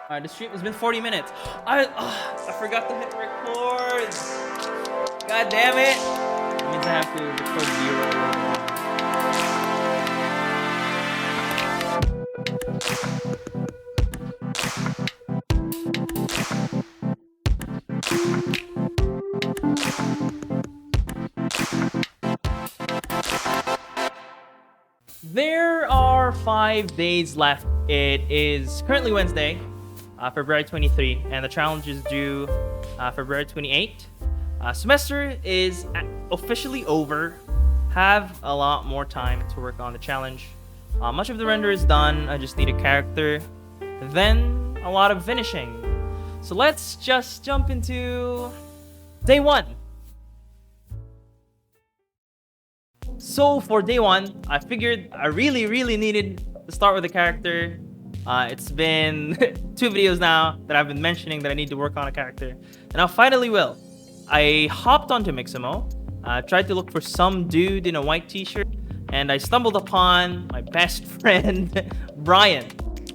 The stream has been 40 minutes. I forgot to hit record. God damn it. That means I have to record zero. There are 5 days left. It is currently Wednesday, February 23, and the challenge is due February 28. Semester is officially over. Have a lot more time to work on the challenge. Much of the render is done. I just need a character, then a lot of finishing. So let's just jump into day 1. So for day 1, I figured I really needed to start with a character. It's been 2 videos now that I've been mentioning that I need to work on a character, and I finally will. I hopped onto Mixamo, tried to look for some dude in a white t-shirt, and I stumbled upon my best friend, Brian.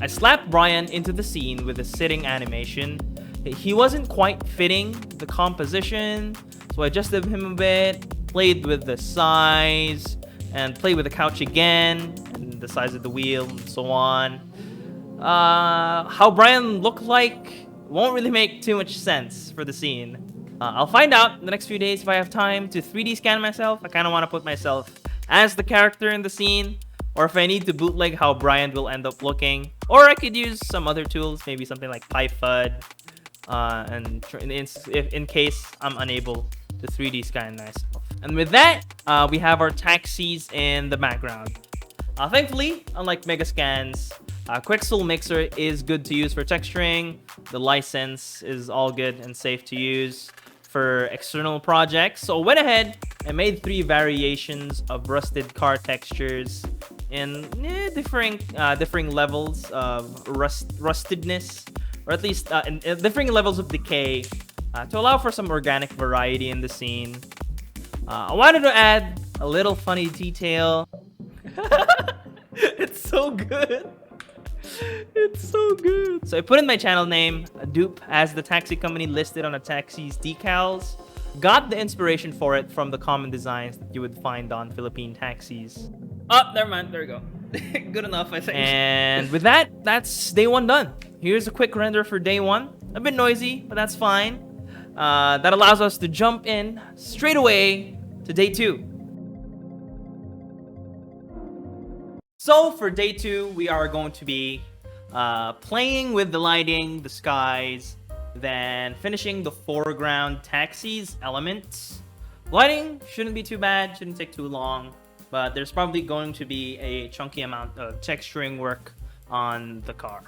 I slapped Brian into the scene with a sitting animation. He wasn't quite fitting the composition, so I adjusted him a bit, played with the size, and played with the couch again, and the size of the wheel, and so on. How Brian looked like won't really make too much sense for the scene. I'll find out in the next few days if I have time to 3D scan myself. I kind of want to put myself as the character in the scene, or if I need to bootleg how Brian will end up looking. Or I could use some other tools, maybe something like PyFUD, and in case I'm unable to 3D scan myself. And with that, we have our taxis in the background. Thankfully, unlike Megascans, Quixel Mixer is good to use for texturing. The license is all good and safe to use for external projects. So I went ahead and made 3 variations of rusted car textures in differing levels of rustedness, or at least in differing levels of decay, to allow for some organic variety in the scene. I wanted to add a little funny detail. It's so good. It's so good. So I put in my channel name, Dupe, as the taxi company listed on a taxi's decals. Got the inspiration for it from the common designs that you would find on Philippine taxis. Oh, never mind. There we go. Good enough, I think. And with that, that's day 1 done. Here's a quick render for day 1. A bit noisy, but that's fine. That allows us to jump in straight away to day 2. So for day 2, we are going to be playing with the lighting, the skies, then finishing the foreground taxis elements. Lighting shouldn't be too bad, shouldn't take too long, but there's probably going to be a chunky amount of texturing work on the car.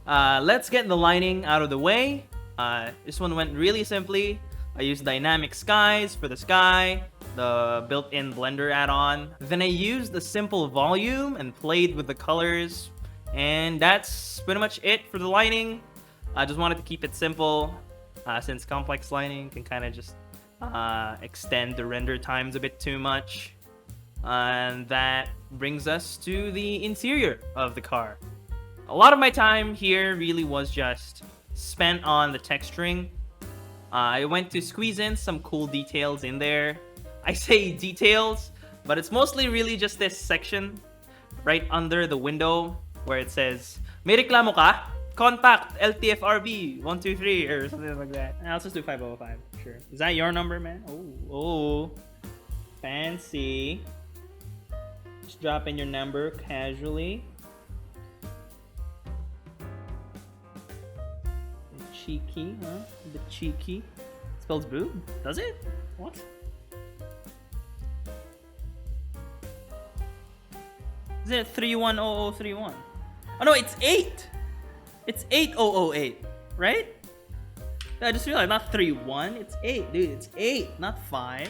Let's get the lighting out of the way. This one went really simply. I used dynamic skies for the sky, the built-in blender add-on. Then I used the simple volume and played with the colors. And that's pretty much it for the lighting. I just wanted to keep it simple, since complex lighting can kind of just extend the render times a bit too much. And that brings us to the interior of the car. A lot of my time here really was just spent on the texturing. I went to squeeze in some cool details in there. I say details, but it's mostly really just this section right under the window where it says, "May reklamo ka? Contact LTFRB 123" or something like that. I'll just do 505. Sure. Is that your number, man? Oh, fancy. Just drop in your number casually. Cheeky, huh? The cheeky. Spells boob? Does it? What? Is it 310031? Oh no, it's 8! It's 8008, right? I just realized, not 31, it's 8. Dude, it's 8, not 5.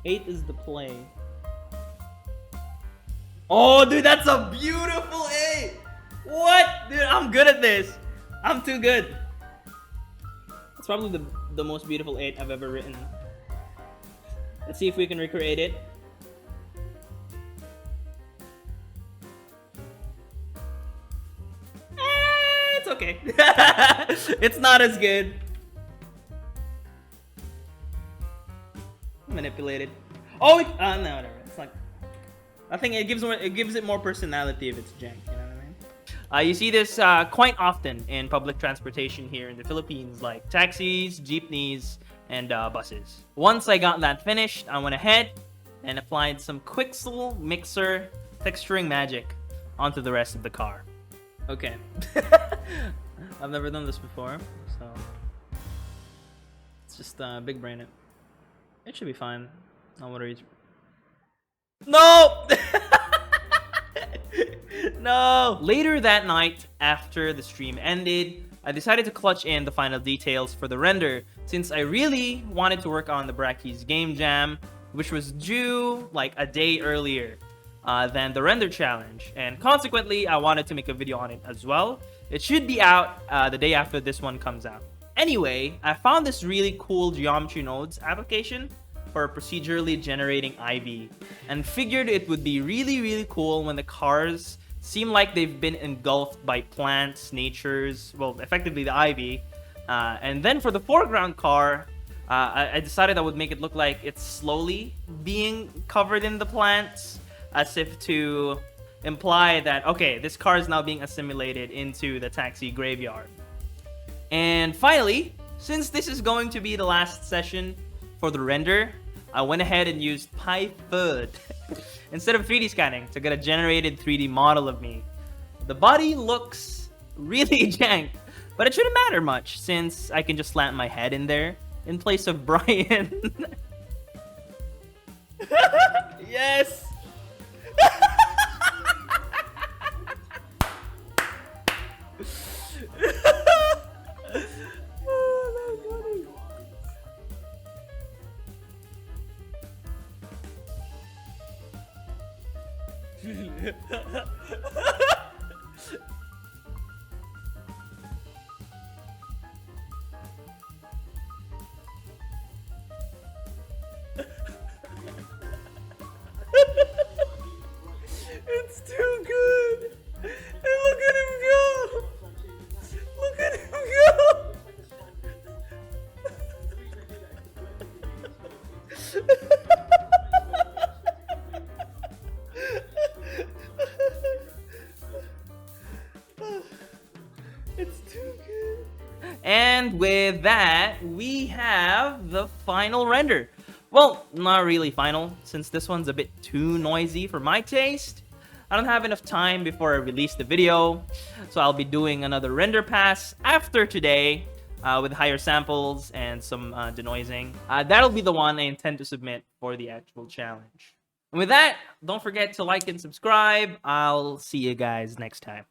8 is the play. Oh, dude, that's a beautiful 8! What? Dude, I'm good at this. I'm too good. It's probably the most beautiful 8 I've ever written. Let's see if we can recreate it. It's okay. okay. It's not as good. Manipulated. Oh, no, whatever. It's like, I think it gives it more personality if it's jank. You know what I mean? You see this quite often in public transportation here in the Philippines, like taxis, jeepneys, and buses. Once I got that finished, I went ahead and applied some Quixel Mixer texturing magic onto the rest of the car. Okay. I've never done this before, so it's just big brain it. It should be fine. No worries. No! No! Later that night, after the stream ended, I decided to clutch in the final details for the render, since I really wanted to work on the Brackeys game jam, which was due like a day earlier than the render challenge, and consequently, I wanted to make a video on it as well. It should be out the day after this one comes out. Anyway, I found this really cool geometry nodes application for procedurally generating IV, and figured it would be really cool when the cars seem like they've been engulfed by plants, natures, well, effectively the ivy. And then for the foreground car, I decided I would make it look like it's slowly being covered in the plants, as if to imply that, okay, this car is now being assimilated into the taxi graveyard. And finally, since this is going to be the last session for the render, I went ahead and used Python instead of 3D scanning to get a generated 3D model of me. The body looks really jank, but it shouldn't matter much since I can just slant my head in there in place of Brian. Yes! It's too good. And look at him go. Look at him go. It's too good. And with that, we have the final render. Well, not really final, since this one's a bit too noisy for my taste. I don't have enough time before I release the video, so I'll be doing another render pass after today with higher samples and some denoising. That'll be the one I intend to submit for the actual challenge. And with that, don't forget to like and subscribe. I'll see you guys next time.